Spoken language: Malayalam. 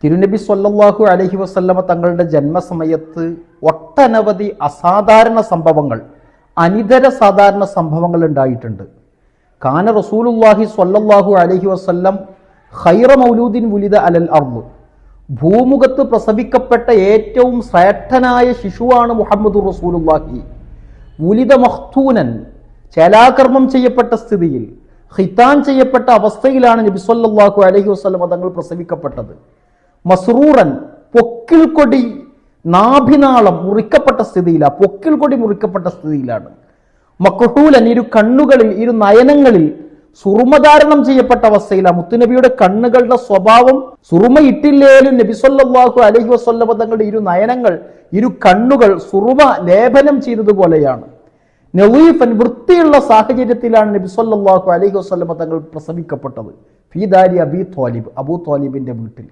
തിരുനബി സ്വല്ലല്ലാഹു അലൈഹി വസല്ലമ തങ്ങളുടെ ജന്മസമയത്ത് ഒട്ടനവധി അസാധാരണ സംഭവങ്ങൾ, അനിതര സാധാരണ സംഭവങ്ങൾ ഉണ്ടായിട്ടുണ്ട്. കാന റസൂലുള്ളാഹി സ്വല്ലല്ലാഹു അലൈഹി വസല്ലം ഖൈറ മൗലൂദിൻ വുലിദ അലൽ അർദ്, ഭൂമുഖത്ത് പ്രസവിക്കപ്പെട്ട ഏറ്റവും ശ്രേഷ്ഠനായ ശിശുവാണ് മുഹമ്മദുർ റസൂലുള്ളാഹി. വുലിദ മഖ്തൂനൻ, ചേലാകർമ്മം ചെയ്യപ്പെട്ട സ്ഥിതിയിൽ, ഖിതാൻ ചെയ്യപ്പെട്ട അവസ്ഥയിലാണ് നബി സ്വല്ലല്ലാഹു അലൈഹി വസല്ലം തങ്ങൾ പ്രസവിക്കപ്പെട്ടത്. മസ്റൂറൻ, പൊക്കിൽ കൊടി നാഭിനാളം മുറിക്കപ്പെട്ട സ്ഥിതിയിലാണ്, പൊക്കിൽ കൊടി മുറിക്കപ്പെട്ട സ്ഥിതിയിലാണ്. മക്ഹൂലൻ, ഇരു കണ്ണുകളിൽ, ഇരു നയനങ്ങളിൽ സുറുമധാരണം ചെയ്യപ്പെട്ട അവസ്ഥയിലാണ്. മുത്തുനബിയുടെ കണ്ണുകളുടെ സ്വഭാവം, സുറുമ ഇട്ടില്ലേലും നബി സ്വല്ലല്ലാഹു അലൈഹി വസല്ലം തങ്ങളുടെ ഇരു നയനങ്ങൾ, ഇരു കണ്ണുകൾ സുറുമ ലേപനം ചെയ്തതുപോലെയാണ്. നളീഫൻ, വൃത്തിയുള്ള സാഹചര്യത്തിലാണ് നബി സ്വല്ലല്ലാഹു അലൈഹി വസല്ലം തങ്ങൾ പ്രസവിക്കപ്പെട്ടത്. ഫീ ദാരി അബീ ത്വാലിബ്, അബൂ ത്വാലിബിന്റെ വീട്ടിൽ.